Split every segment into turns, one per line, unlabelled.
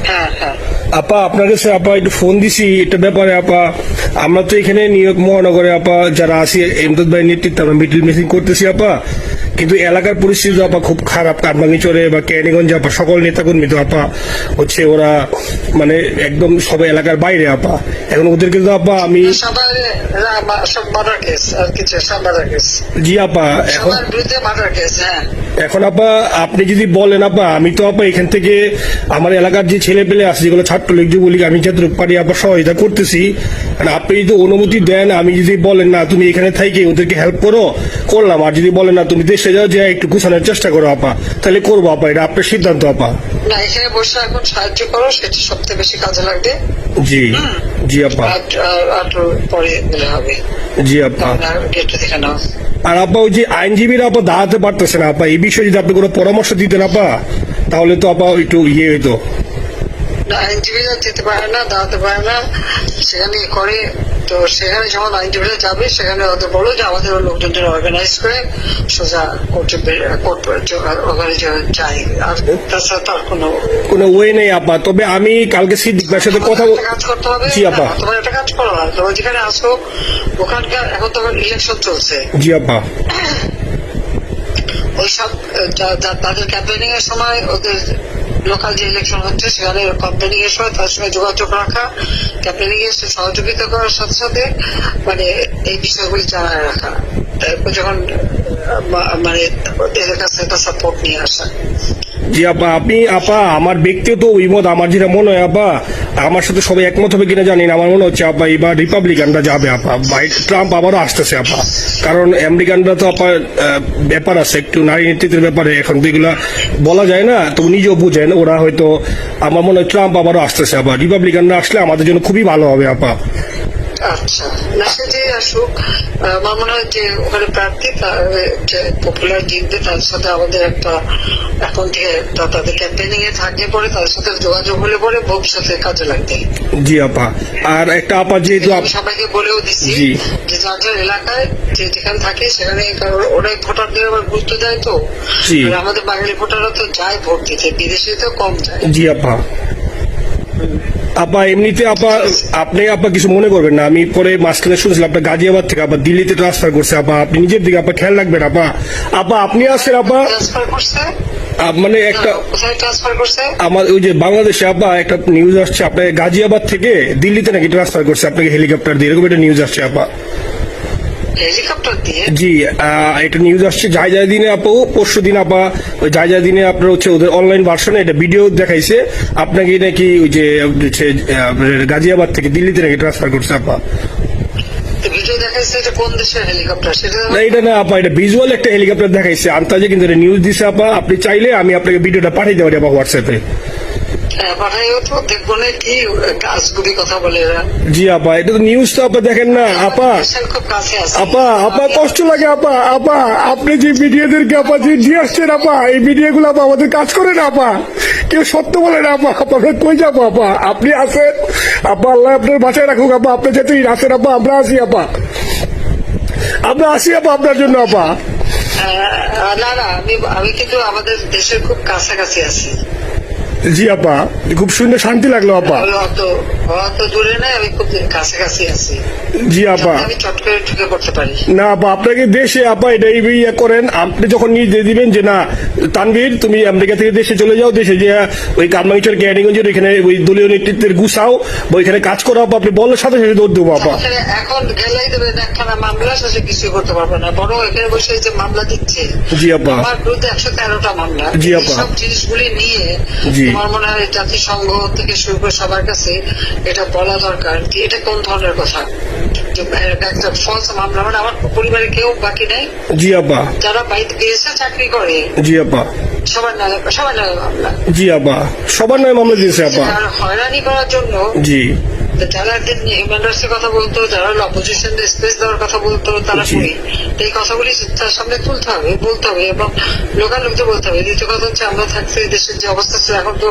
হ্যাঁ হ্যাঁ
আপা আপনার কাছে আপা একটু ফোন দিছি এটা ব্যাপারে আপা। আমরা তো এখানে নিউ ইয়র্ক মহানগরে আপা যারা আছি এমদাদ ভাই নেতৃত্বে আমরা মিটিং মিটিং করতেছি আপা, কিন্তু এলাকার পরিস্থিতি আপা খুব খারাপ। কাঠমাঙ্গিচরে বা ক্যানিগঞ্জে আপা সকল নেতাকর্মী তো আপা হচ্ছে ওরা মানে একদম সবাই এলাকার বাইরে আপা। এখন ওদেরকে তো আপা আমি
সবার সব মার্ডার কেস আর কিছু সব মার্ডার কেস
জি আপা এখন
সবার বিরুদ্ধে মার্ডার কেস। হ্যাঁ
এখন আপা আপনি যদি বলেন আপা আমি তো আপা এখান থেকে আমার এলাকার যে ছেলে পেলে আছে যেগুলো ছাত্রলীগ যুবলীগ আমি যতটুকু পারি আপা সহায়তা করতেছি। মানে আপনি যদি অনুমতি দেন, আমি যদি বলেন না তুমি এখানে থাইকে ওদেরকে হেল্প করো করলাম, আর যদি বলেন না তুমি দেশে যাও যে একটু গুছানোর চেষ্টা করো আপা, তাহলে করবো আপা। এটা আপনার সিদ্ধান্ত আপা।
না, এখানে বসে এখন সাহায্য করো, সেটা সবচেয়ে বেশি কাজে লাগবে।
জি জি আপা।
আর পরে দিলে হবে।
জি আপা।
গেটটা দেখে নাও।
আর আপা ওই যে আইনজীবীরা আপা দাঁড়াতে পারতেছে না আপা, এই বিষয়ে যদি আপনি কোনো পরামর্শ দিতেন আপা তাহলে তো আপা একটু ইয়ে হইতো।
না, আইনজীবীরা যেতে পারে না, দাঁড়াতে পারে না, সেখানে করে। তো সেখানে যখন আইনজীবীরা যাবে সেখানে ওদের বলো যে আমাদের লোকজনদের অর্গানাইজ করে সোজা কোর্টে ওখানে যাই। আর তাছাড়া তো আর
কোনো ওয়ে নেই আপা। তবে আমি কালকে সিদ্দিক ভাইয়ের সাথে কথা
কাজ করতে হবে।
জি আপা।
তোমার একটা কাজ করো না, তোমার যেখানে আসো ওখানকার এখন তোমার ইলেকশন চলছে।
জি আপা।
ওইসব তাদের ক্যাম্পেনিং এর সময় ওদের লোকাল যে ইলেকশন হচ্ছে সেখানে ক্যাম্পেনিং এর সময় তার সঙ্গে যোগাযোগ রাখা, ক্যাম্পেনিং এর সহযোগিতা করার সাথে সাথে মানে এই বিষয়গুলি জানায় রাখা, তারপর যখন মানে এদের কাছে একটা সাপোর্ট নিয়ে আসা।
জি আপা। আপনি আপা আমার ব্যক্তিগত অভিমত আমার যেটা মনে হয় আপা, আমার সাথে সবাই একমত হবে কিনা জানি না, আমার মনে হচ্ছে আপা এবার রিপাবলিকানরা যাবে আপা। ট্রাম্প আবারও আসতেছে আপা, কারণ আমেরিকানরা তো আপা ব্যাপার আছে একটু নারী নেতৃত্বের ব্যাপারে, এখন তো এগুলা বলা যায় না, তো নিজেও বুঝেন ওরা হয়তো। আমার মনে হয় ট্রাম্প আবারও আসতেছে আপা, রিপাবলিকানরা আসলে আমাদের জন্য খুবই ভালো হবে আপা।
আচ্ছা, না সে যে আসুক, আমার মনে হয় যে ওখানে প্রার্থী যে পপুলার জিতবে তার সাথে আমাদের একটা এখন থেকে তাদের ক্যাম্পেনিং এ থাকলে পরে তাদের সাথে যোগাযোগ হলে পরে ভবিষ্যতে কাজে লাগবে।
জি আপা। আর একটা আপা যেহেতু
আমি সবাইকে বলেও দিচ্ছি যে যার যার এলাকায় যে যেখানে থাকে সেখানে, কারণ অনেক ভোটারদের আবার গুরুত্ব দেয় তো। আমাদের বাঙালি ভোটাররা তো যায় ভোট দিতে, বিদেশে তো কম যায়।
জি আপা। আপা এমনিতে আপা আপনি আপা কিছু মনে করবেন না, আমি পরে মাঝখানে শুনছিলাম আপনার গাজিয়াবাদ থেকে আবার দিল্লিতে ট্রান্সফার করছে আপা, আপনি নিজের দিকে আপা খেয়াল রাখবেন আপা। আপা আপনি আসেন আপা,
ট্রান্সফার করছে
মানে একটা
কোথায় ট্রান্সফার করছে
আমার ওই যে বাংলাদেশে আপা একটা নিউজ আসছে আপনার গাজিয়াবাদ থেকে দিল্লিতে নাকি ট্রান্সফার করছে আপনাকে হেলিকপ্টার দিয়ে, এরকম একটা নিউজ আসছে আপা।
হেলিকপ্টার দিয়ে?
জি একটা নিউজ আসছে যায় দিনে আপু, পরশু দিন আপা ওই যায় দিনে আপনার হচ্ছে ওদের অনলাইন ভার্সনে এটা ভিডিও দেখাইছে আপনাকে নাকি ওই যে গাজিয়াবাদ থেকে দিল্লিতে নাকি ট্রান্সফার করছে আপা।
ভিডিও দেখাইছে, এটা কোন দেশের হেলিকপ্টার সেটা?
না এটা না আপা, এটা ভিজুয়াল একটা হেলিকপ্টার দেখাইছে আন্তাজে, কিন্তু এটা নিউজ দিছে আপা। আপনি চাইলে আমি আপনাকে ভিডিওটা পাঠিয়ে দেবো আপা হোয়াটসঅ্যাপে।
পাঠাইও তো, দেখবো না কি কাজগুলি কথা বলে এরা।
জি আপা, এটা তো নিউজ তো আপা দেখেন না আপা।
খুব কাছে আছে
আপা আপা কষ্ট লাগে আপা। আপা আপনি যে ভিডিওদেরকে আপা যে দিয়ে আসছেন আপা, এই ভিডিও গুলো আপা আমাদের কাজ করে না আপা, কেউ সত্য বলে না আপা। আপনার কই যাবো আপা, আপনি আছেন আপা, আল্লাহ আপনার বাঁচায় রাখুক আপা। আপনি যেতেই আছেন আপা, আমরা আছি আপা, আমরা আসি আপা আপনার জন্য আপা।
না না, আমি কিন্তু আমাদের দেশের খুব কাছাকাছি আছি।
জি আপা, খুব শুনে শান্তি লাগলো আপা।
অত দূরে নাই, আমি খুব কাছাকাছি আছি।
জি আপা।
আমি চট করে ঢুকে পড়তে পারি
না আপা, আপনাকে দেশে আপা এটা ইয়ে করেন, আপনি যখন নির্দেশ দিবেন যে না তানভীর তুমি আমেরিকা থেকে দেশে চলে যাও, দেশে যে ওই কারমাঙ্গিচর ক্যানিগঞ্জের ওইখানে ওই দলীয় নেতৃত্বের গুছাও বা ওইখানে কাজ করো আপা, আপনি বলার সাথে সাথে দৌড় দেবো আপা।
এখন গেলেই দেবেন একখানা মামলা, শেষে কিছু করতে পারবে না, বড় এখানে বসে যে মামলা দিচ্ছে।
জি আপা।
আমার বিরুদ্ধে 113টা মামলা।
জি আপা।
সব জিনিসগুলি নিয়ে আমার মনে হয় জাতিসংঘ থেকে শুরু করে সবার কাছে এটা বলা দরকার যে এটা কোন ধরনের কথা। একটা ফলস মামলা, মানে আমার পরিবারে কেউ বাকি নেই।
জি আপা।
যারা বাইরে গিয়েছে চাকরি করে,
জি আপা,
সবার নামে মামলা।
জি আপা, সবার নামে মামলা দিয়েছে আপা।
হয়রানি করার জন্য
জি
যারা হিউম্যান রাইটস এর কথা বলতো, যারা অপোজিশন স্পেস দেওয়ার কথা বলতো, তারা করি এই কথাগুলি তার সামনে তুলতে হবে, বলতে হবে এবং লোকালোককে বলতে হবে। দ্বিতীয় কথা হচ্ছে আমরা থাকতে দেশের যে অবস্থা ছিল, এখন তো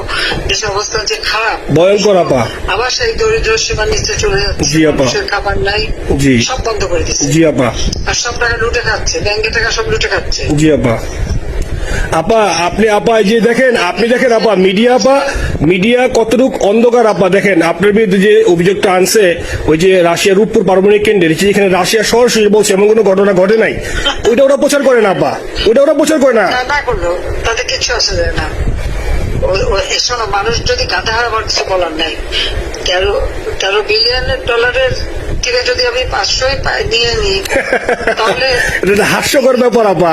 দেশের অবস্থা যে খারাপ,
ভয়ঙ্কর আপা।
আবার সেই দরিদ্র সীমার নিচে চলে যাচ্ছে,
জি আপা।
মানুষের খাবার নাই,
জি
সব বন্ধ করে দিচ্ছে।
জি আপা।
আর সব টাকা লুটে খাচ্ছে, ব্যাংকে টাকা সব লুটে খাচ্ছে।
জি আপা। আপা আপনি আপা এই যে দেখেন, আপনি দেখেন আপা মিডিয়া কতটুক অন্ধকার আপা। দেখেন আপনার বিরুদ্ধে যে অভিযোগটা আনছে ওই যে রাশিয়ার রূপপুর পারমাণবিক কেন্দ্রের, যেখানে রাশিয়া সরাসরি বলছে এমন কোনো ঘটনা ঘটে নাই, ওইটা ওরা প্রচার করে না আপা, ওইটা ওরা প্রচার করে না।
না করলো তাতে কিছু আসে যায় না। শোনো, মানুষ যদি গাধা হয় আমার কিছু বলার নাই। 13 বিলিয়ন ডলারের থেকে যদি আমি 500 নিয়ে নিই তাহলে
এটা হাস্যকর ব্যাপার আপা।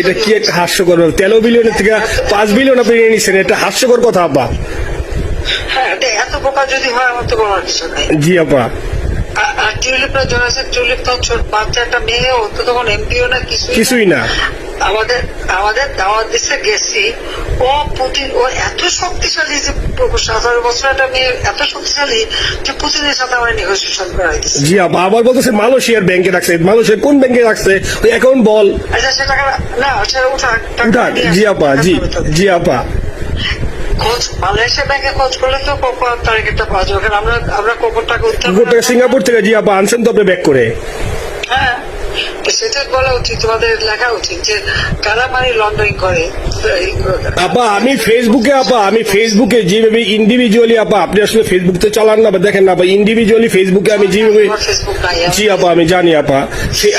এটা কি একটা হাস্যকর ব্যাপার? 13 বিলিয়নের থেকে 5 বিলিয়ন আপনি নিয়ে নিচ্ছেন, এটা হাস্যকর কথা আপা।
হ্যাঁ, এত বোকা যদি হয় আমার তো বলার কিছু নাই।
জি আপা।
আর টিউলিপরা জড়াচ্ছে, টিউলিপ তো ছোট বাচ্চা একটা মেয়ে, ও তো তখন এমপিও না,
কিছুই না।
আমাদের দাওয়াত দিচ্ছে গেছি, ও পুতিন, ও এত শক্তিশালী যে 17 বছর একটা মেয়ে এত শক্তিশালী যে পুতিনের সাথে আমার নেগোসিয়েশন করাই দিচ্ছে।
জি আপা, আবার বলতেছে মালয়েশিয়ার ব্যাংকে রাখছে। মালয়েশিয়ার কোন ব্যাংকে রাখছে ওই অ্যাকাউন্ট বল।
আচ্ছা, সে টাকা না, সেটা উঠাক।
জি আপা, জি আপা।
খোঁজ মালয়েশিয়া ব্যাংকে খোঁজ করলে তো কোপার তারিখটা পাওয়া যাবে। আমরা কোপার টাকা
সিঙ্গাপুর থেকে। জি আপা, আনছেন তো আপনি ব্যাক করে।
হ্যাঁ, সেটা বলা উচিত, তোমাদের লেখা উচিত যে কারা মানি লন্ডারিং করে।
আপা আমি ফেসবুকে যেভাবে ইন্ডিভিজুয়ালি আপা, আপনি আসলে ফেসবুক তো চালান না, দেখেন না আপা, ইন্ডিভিজুয়ালি ফেসবুকে আমি যেভাবে, জি আপা আমি জানি আপা,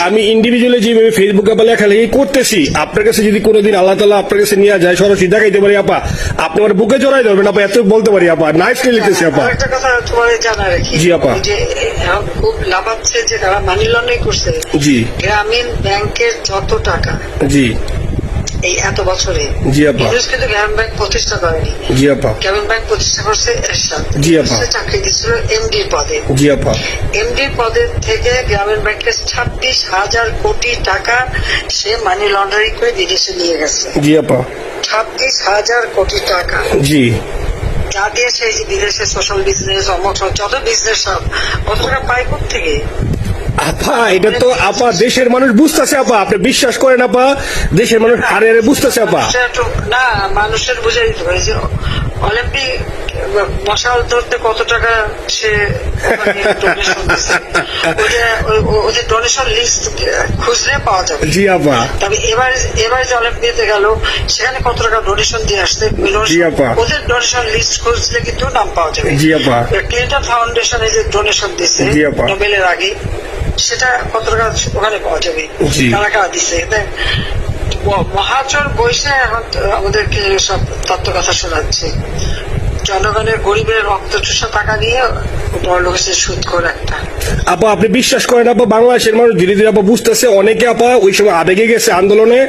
আমি ইন্ডিভিজুয়ালি যেভাবে ফেসবুকে আপা লেখালেখি করতেছি, আপনার কাছে যদি কোনোদিন আল্লাহ তাআলা আপনার কাছে নিয়ে যায়, সরাসরি দেখাইতে পারি আপা, আপনি আমার বুকে জড়াই ধরবেন আপা, এত বলতে পারি আপা। নাইসলি লিখতেছি আপা।
একটা কথা তোমার জানা রাখি,
জি আপা,
যে এখন খুব লাভাচ্ছে যে যারা মানি লন্ডারিং করছে।
জি,
গ্রামীণ ব্যাংকের যত টাকা,
জি,
এই এত বছরে,
জি আপা,
কিন্তু গ্রামীণ ব্যাংক প্রতিষ্ঠা করেনি।
জি আপা,
গ্রামীণ ব্যাংক প্রতিষ্ঠা করছে এরশাদ।
জি আপা,
চাকরি দিচ্ছিল এমডির পদে।
জি আপা,
এমডির পদের থেকে গ্রামীণ ব্যাংকের 26,000 কোটি টাকা সে মানি লন্ডারিং করে বিদেশে নিয়ে গেছে।
জি আপা,
26,000 কোটি টাকা।
জি,
যা দিয়ে সে বিদেশে সোশ্যাল বিজনেস, যত বিজনেস সব কত টাকা পায় থেকে।
আপা এটা তো আপা দেশের মানুষ বুঝতেছে আপা, আপনি বিশ্বাস করেন আপা, দেশের মানুষ হারে হারে বুঝতেছে আপা।
না, মানুষের বুঝে দিতে পারে যে অলিম্পিক মশাল ধরতে কত টাকা সে ওদের ডোনেশন লিস্ট খুঁজলে পাওয়া যাবে।
জি আপা।
তবে এবার যে অলিম্পিয়াতে গেল সেখানে কত টাকা ডোনেশন দিয়ে আসতে, ওদের ডোনেশন লিস্ট খুঁজলে কিন্তু নাম পাওয়া যাবে।
জি আপা।
ক্লিন্টন ফাউন্ডেশনে যে ডোনেশন দিচ্ছে নোবেলের আগে, সেটা কত টাকা ওখানে পাওয়া যাবে, কারা কারা দিচ্ছে। মহাচর বসে এখন আমাদেরকে সব তত্ত্ব কথা শোনাচ্ছে। জনগণের গরিবের রক্ত চুষা টাকা নিয়ে বড় লোকের সুদ করে একটা।
আপা আপনি বিশ্বাস করেন আপা, বাংলাদেশের মানুষ ধীরে ধীরে আপা বুঝতেছে, অনেকে আপা ওই সময় আবেগে গেছে আন্দোলনে,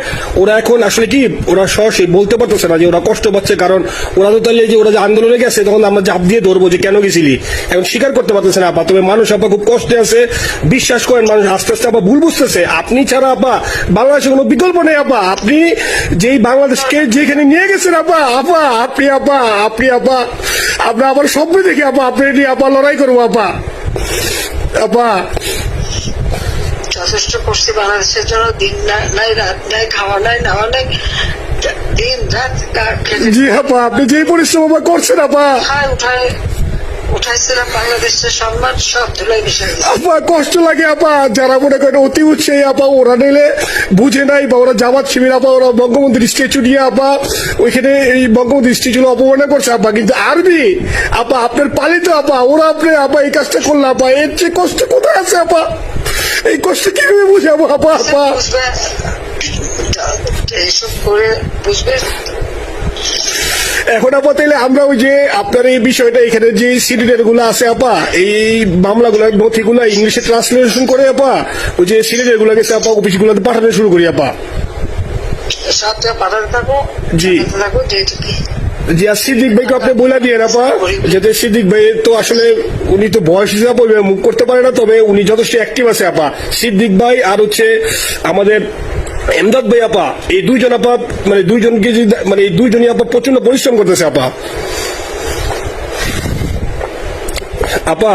ওরা এখন আসলে কি ওরা সরাসরি বলতে পারতেছে না যে ওরা কষ্ট পাচ্ছে, কারণ ওরা তো তাহলে যে ওরা যে আন্দোলনে গেছে তখন আমরা জাপ দিয়ে ধরবো যে কেন গেছিলি, এখন স্বীকার করতে পারতেছে না আপা। তবে মানুষ আপা খুব কষ্টে আছে, বিশ্বাস করেন মানুষ আস্তে আস্তে আপা ভুল বুঝতেছে। আপনি ছাড়া আপা বাংলাদেশের কোনো বিকল্প নেই আপা, আপনি যেই বাংলাদেশকে যেখানে নিয়ে গেছেন আপা, আপনি আমরা আবার স্বপ্ন দেখি আপা, আপনি নিয়ে আপা লড়াই করবো আপা। আপা
যথেষ্ট করছি বাংলাদেশের জন্য, দিন নাই রাত নাই, খাওয়া নাই নেওয়া নাই, দিন রাত।
জি আপা, আপনি যে পরিশ্রম আপা করছেন আপা,
উঠাইছিলাম বাংলাদেশের সম্মান সব ধুলাই মিশে গেছে
আপা। কষ্ট লাগে আপা, যারা মনে করেন অতি উৎসাহী আপা, ওরা নিলে বুঝে নাই বা ওরা জামাত শিবির আপা, ওরা বঙ্গবন্ধুর স্ট্যাচু নিয়ে আপা ওইখানে এই বঙ্গবন্ধুর স্ট্যাচু অপমানা করছে আপা। কিন্তু আরবি আপা আপনার পালিত আপা, ওরা আপনি আপা এই কাজটা করলে আপা, এর চেয়ে কষ্ট কোথায় আছে আপা? এই কষ্ট কিভাবে বুঝাবো আপা?
এইসব করে বুঝবে।
এখন আপা তাইলে আমরা ওই যে আপনার এই বিষয়টা, এখানে যে সিডিডের গুলো আছে আপা, এই মামলাগুলো নথিগুলো ইংলিশে ট্রান্সলেশন করে আপা ওই যে সিডিডের গুলো গেছে আপা অফিস গুলোতে পাঠানো শুরু করি আপা।
সাথে পাঠাতে থাকো। জি থাকো
জি। আর সিদ্দিক ভাইকে আপনি বলে দিয়ে আপা, যাতে সিদ্দিক ভাই তো আসলে উনি তো বয়স হিসাবে মুখ করতে পারে না, তবে উনি যথেষ্ট অ্যাক্টিভ আছে আপা। সিদ্দিক ভাই আর হচ্ছে আমাদের এমদাদ ভাই আপা, এই দুইজন আপা মানে দুইজনকে মানে এই দুইজনই আপা প্রচন্ড পরিশ্রম করতেছে আপা। আপা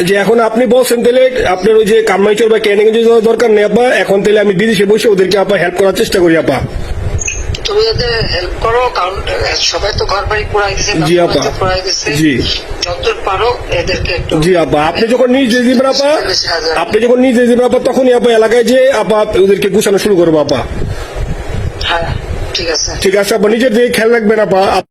যে এখন আপনি বলছেন তাহলে আপনার ওই যে কামাইচর বা ক্যানিং এ যাওয়ার দরকার নেই আপা, এখন তাহলে আমি বিদেশে বসে ওদেরকে আপা হেল্প করার চেষ্টা করি আপা।
তুমি ওদের হেল্প করো, কারণ সবাই তো ঘর বাড়ি পুরাই দিচ্ছে।
জি আপা, জি,
যত পারো এদেরকে একটু।
জি আপা, আপনি যখন নিজে দিবেন আপা, তখনই আপা এলাকায় যে আপা ওদেরকে গুছানো শুরু করবো আপা।
ঠিক আছে।
ঠিক আছে আপা, নিজের দিকে খেয়াল রাখবেন আপা।